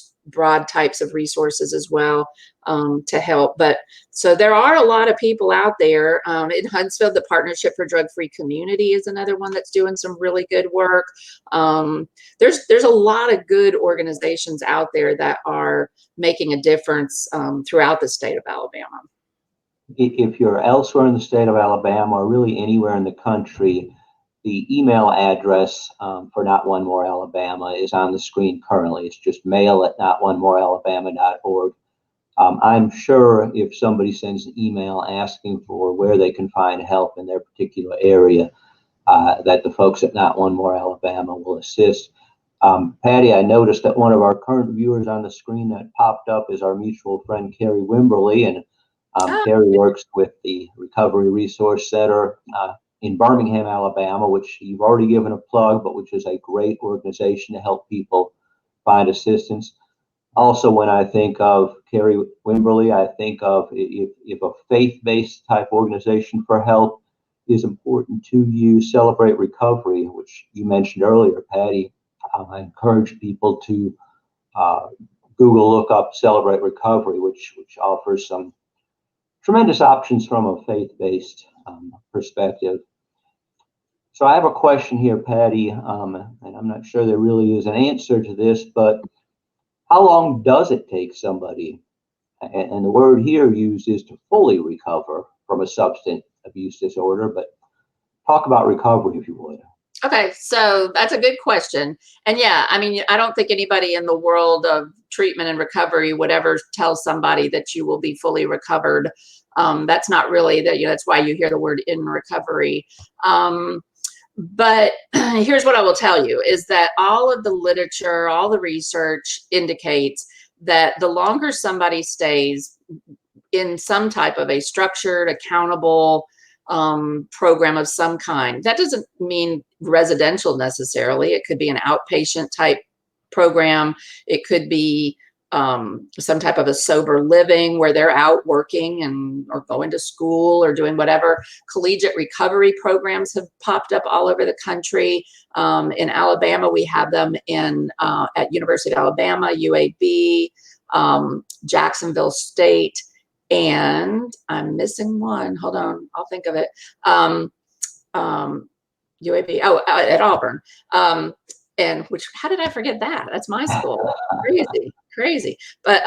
types of resources as well to help. But so there are a lot of people out there. In Huntsville, the Partnership for Drug-Free Community is another one that's doing some really good work. There's a lot of good organizations out there that are making a difference throughout the state of Alabama. If you're elsewhere in the state of Alabama, or really anywhere in the country, the email address for Not One More Alabama is on the screen currently. It's just mail@notonemorealabama.org. I'm sure if somebody sends an email asking for where they can find help in their particular area, that the folks at Not One More Alabama will assist. Patty, I noticed that one of our current viewers on the screen that popped up is our mutual friend, Carrie Wimberly, and Carrie works with the Recovery Resource Center in Birmingham, Alabama, which you've already given a plug, but which is a great organization to help people find assistance. Also, when I think of Carrie Wimberly, I think of if a faith-based type organization for help is important to you, Celebrate Recovery, which you mentioned earlier, Patty. I encourage people to look up Celebrate Recovery, which offers some tremendous options from a faith-based perspective. So I have a question here, Patty, and I'm not sure there really is an answer to this, but how long does it take somebody, and the word here used is to fully recover from a substance abuse disorder, but talk about recovery, if you would. Okay, so that's a good question. And yeah, I mean, I don't think anybody in the world of treatment and recovery would ever tell somebody that you will be fully recovered. That's not really that's why you hear the word in recovery. But here's what I will tell you is that all of the literature, all the research indicates that the longer somebody stays in some type of a structured, accountable program of some kind, that doesn't mean residential necessarily. It could be an outpatient type program. It could be some type of a sober living where they're out working or going to school or doing whatever. Collegiate recovery programs have popped up all over the country. In Alabama, we have them at University of Alabama, UAB, Jacksonville State, and I'm missing one. Hold on, I'll think of it. UAB. Oh, at Auburn. And which, how did I forget that? That's my school. Crazy, crazy. But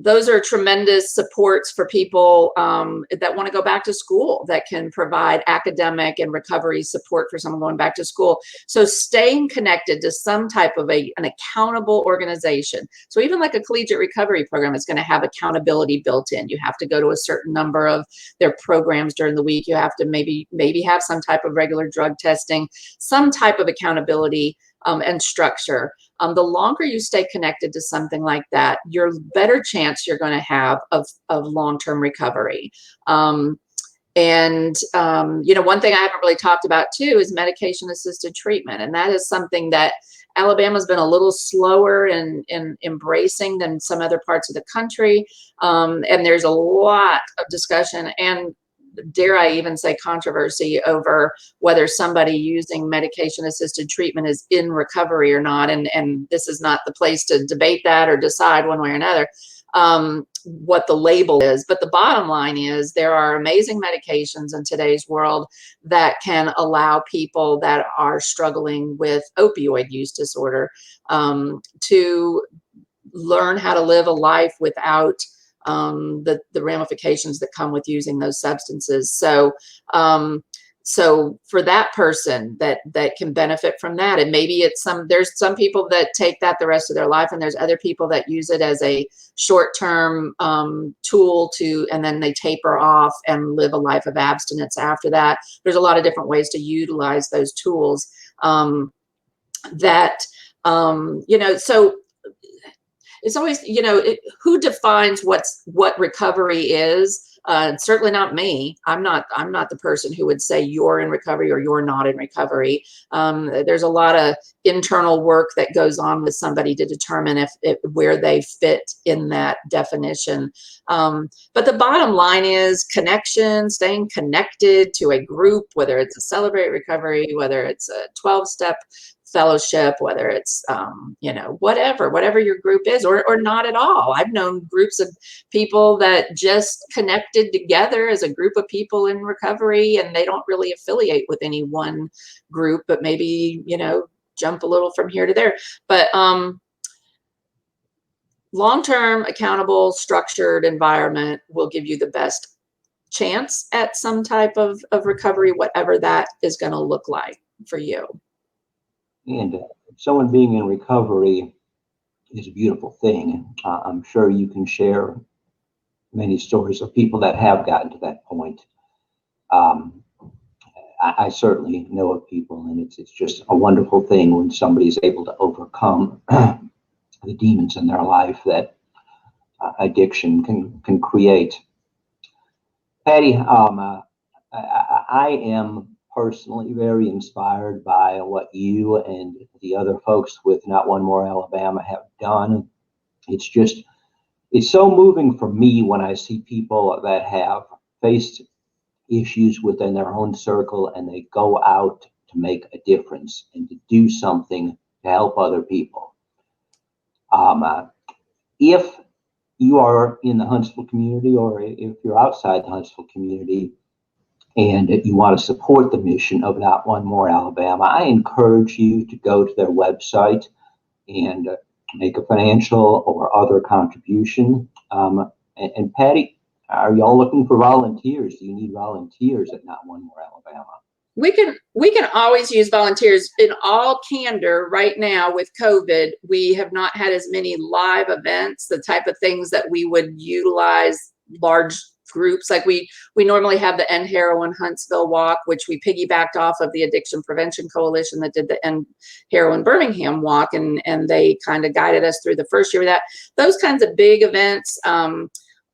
those are tremendous supports for people that want to go back to school, that can provide academic and recovery support for someone going back to school. So staying connected to some type of an accountable organization. So even like a collegiate recovery program is going to have accountability built in. You have to go to a certain number of their programs during the week. You have to maybe have some type of regular drug testing, some type of accountability and structure. The longer you stay connected to something like that, your better chance you're going to have of long-term recovery. One thing I haven't really talked about too is medication-assisted treatment, and that is something that Alabama's been a little slower in embracing than some other parts of the country, and there's a lot of discussion and, dare I even say, controversy over whether somebody using medication-assisted treatment is in recovery or not. And this is not the place to debate that or decide one way or another what the label is. But the bottom line is there are amazing medications in today's world that can allow people that are struggling with opioid use disorder to learn how to live a life without the ramifications that come with using those substances. So for that person that can benefit from that, and maybe there's some people that take that the rest of their life, and there's other people that use it as a short-term tool and then they taper off and live a life of abstinence after that. There's a lot of different ways to utilize those tools so it's always, who defines what recovery is? Certainly not me. I'm not the person who would say you're in recovery or you're not in recovery. There's a lot of internal work that goes on with somebody to determine where they fit in that definition. But the bottom line is connection, staying connected to a group, whether it's a Celebrate Recovery, whether it's a 12-step fellowship, whether it's whatever your group is, or not at all. I've known groups of people that just connected together as a group of people in recovery, and they don't really affiliate with any one group, but maybe jump a little from here to there. But long-term, accountable, structured environment will give you the best chance at some type of recovery, whatever that is going to look like for you. And someone being in recovery is a beautiful thing. I'm sure you can share many stories of people that have gotten to that point. I certainly know of people, and it's just a wonderful thing when somebody is able to overcome the demons in their life that addiction can create. Patty, I am personally very inspired by what you and the other folks with Not One More Alabama have done. It's so moving for me when I see people that have faced issues within their own circle and they go out to make a difference and to do something to help other people. If you are in the Huntsville community, or if you're outside the Huntsville community, and you want to support the mission of Not One More Alabama, I encourage you to go to their website and make a financial or other contribution. And Patty, are y'all looking for volunteers? Do you need volunteers at Not One More Alabama? We can always use volunteers. In all candor, right now with COVID, we have not had as many live events, the type of things that we would utilize large groups. Like we normally have the End Heroin Huntsville Walk, which we piggybacked off of the Addiction Prevention Coalition that did the End Heroin Birmingham Walk, and they kind of guided us through the first year of that. Those kinds of big events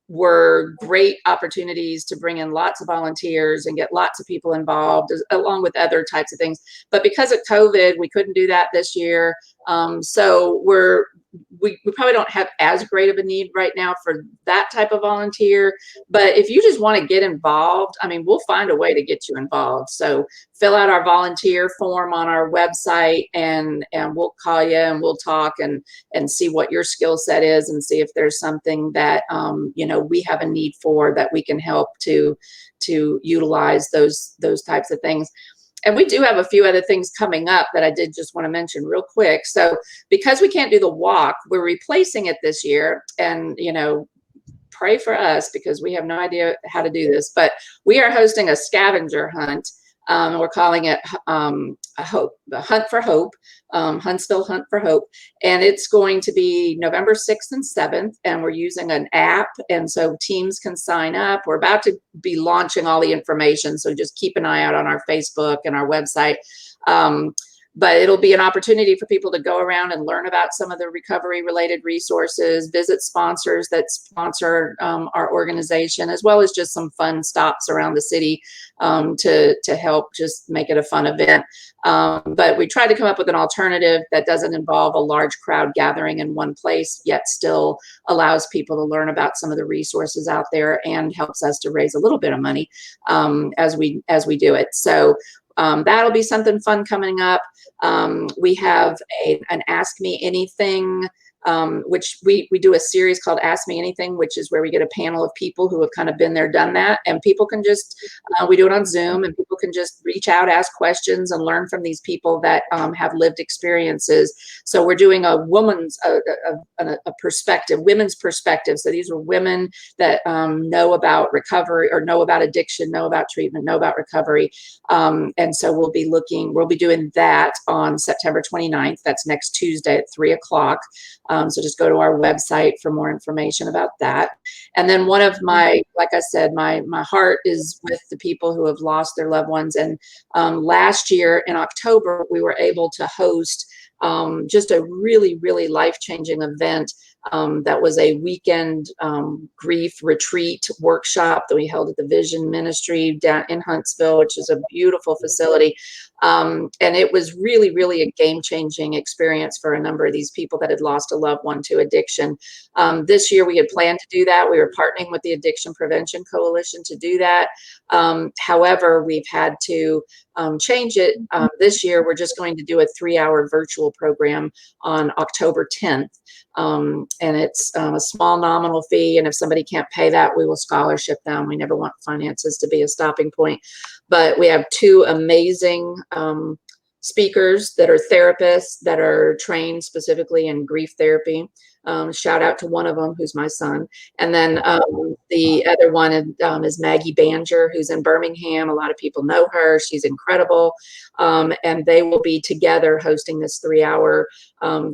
were great opportunities to bring in lots of volunteers and get lots of people involved, along with other types of things. But because of COVID, we couldn't do that this year. So we probably don't have as great of a need right now for that type of volunteer. But if you just want to get involved, I mean, we'll find a way to get you involved. So fill out our volunteer form on our website, and we'll call you and we'll talk and see what your skill set is, and see if there's something that we have a need for that we can help to utilize those types of things. And we do have a few other things coming up that I did just want to mention real quick. So because we can't do the walk, we're replacing it this year. And, you know, pray for us because we have no idea how to do this, but we are hosting a scavenger hunt. We're calling it the Hunt for Hope, Huntsville Hunt for Hope. And it's going to be November 6th and 7th. And we're using an app. And so teams can sign up. We're about to be launching all the information. So just keep an eye out on our Facebook and our website. But it'll be an opportunity for people to go around and learn about some of the recovery related resources, visit sponsors that sponsor our organization, as well as just some fun stops around the city to help just make it a fun event. But we tried to come up with an alternative that doesn't involve a large crowd gathering in one place, yet still allows people to learn about some of the resources out there and helps us to raise a little bit of money as we do it. So that'll be something fun coming up. We have an Ask Me Anything, which we do a series called Ask Me Anything, which is where we get a panel of people who have kind of been there, done that. And people can just, we do it on Zoom, and people can just reach out, ask questions, and learn from these people that have lived experiences. So we're doing a woman's perspective, women's perspective. So these are women that know about recovery, or know about addiction, know about treatment, know about recovery. And so we'll be doing that on September 29th. That's next Tuesday at 3:00. So just go to our website for more information about that. And then one of my, like I said, my heart is with the people who have lost their loved ones. And last year in October, we were able to host just a really, really life-changing event that was a weekend grief retreat workshop that we held at the Vision Ministry down in Huntsville, which is a beautiful facility. And it was really, really a game-changing experience for a number of these people that had lost a loved one to addiction. This year we had planned to do that. We were partnering with the Addiction Prevention Coalition to do that. However, we've had to change it. This year we're just going to do a 3-hour virtual program on October 10th. And it's a small nominal fee. And if somebody can't pay that, we will scholarship them. We never want finances to be a stopping point. But we have 2 amazing speakers that are therapists that are trained specifically in grief therapy. Shout out to one of them, who's my son. And then the other one is Maggie Banger, who's in Birmingham. A lot of people know her. She's incredible. And they will be together hosting this 3-hour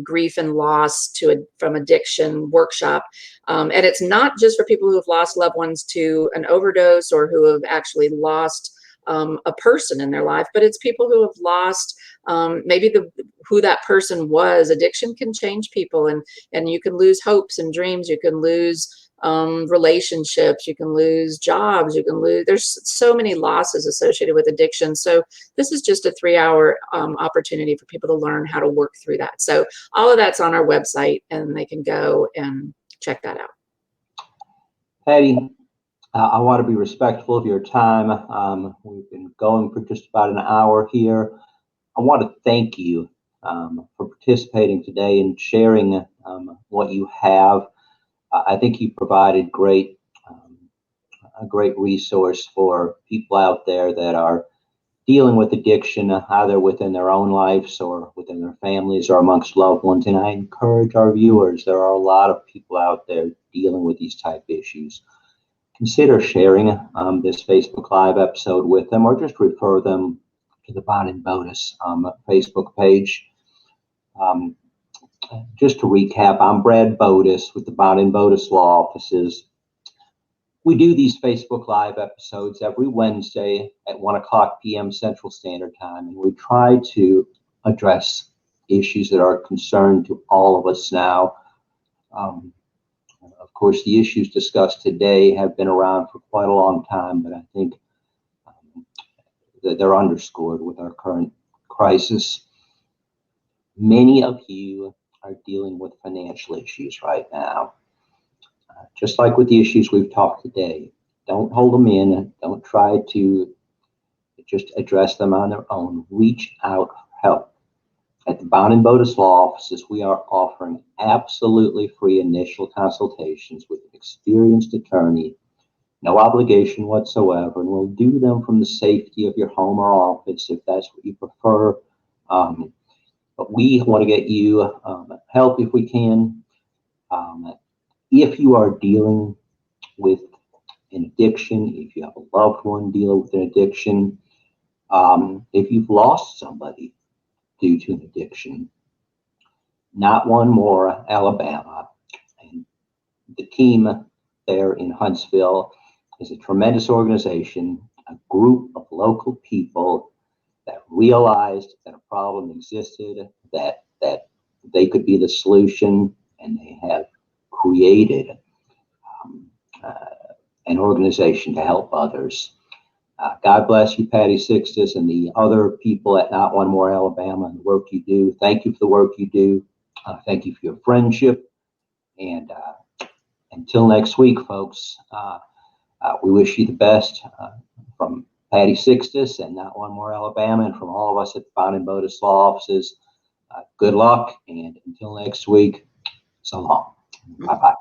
grief and loss from addiction workshop. And it's not just for people who have lost loved ones to an overdose or who have actually lost a person in their life, but it's people who have lost maybe who that person was. Addiction can change people, and you can lose hopes and dreams. You can lose relationships. You can lose jobs. There's so many losses associated with addiction. So this is just a 3-hour opportunity for people to learn how to work through that. So all of that's on our website, and they can go and check that out. Patty, I want to be respectful of your time. We've been going for just about an hour here. I want to thank you for participating today and sharing what you have. I think you provided a great resource for people out there that are dealing with addiction, either within their own lives or within their families or amongst loved ones. And I encourage our viewers, there are a lot of people out there dealing with these type issues. Consider sharing this Facebook Live episode with them, or just refer them to the Bond and Bonus Facebook page. Just to recap, I'm Brad Bodis with the Bond and Bodis Law Offices. We do these Facebook Live episodes every Wednesday at 1:00 p.m. Central Standard Time, and we try to address issues that are a concern to all of us now. Of course, the issues discussed today have been around for quite a long time, but I think that they're underscored with our current crisis. Many of you are dealing with financial issues right now. Just like with the issues we've talked today, don't hold them in. Don't try to just address them on their own. Reach out for help. At the Bond and Bodis Law Offices, we are offering absolutely free initial consultations with an experienced attorney no obligation whatsoever, and we'll do them from the safety of your home or office if that's what you prefer. But we want to get you help if we can. If you are dealing with an addiction, if you have a loved one dealing with an addiction, if you've lost somebody due to an addiction, Not One More Alabama, and the team there in Huntsville is a tremendous organization, a group of local people that realized that a problem existed, that they could be the solution, and they have created uh, an organization to help others. God bless you, Patty Sykstus, and the other people at Not One More Alabama and the work you do. Thank you for the work you do. Thank you for your friendship. And until next week, folks, we wish you the best from Patty Sykstus and Not One More Alabama, and from all of us at the Bond and Botus Law Offices. Good luck, and until next week, so long. Bye-bye.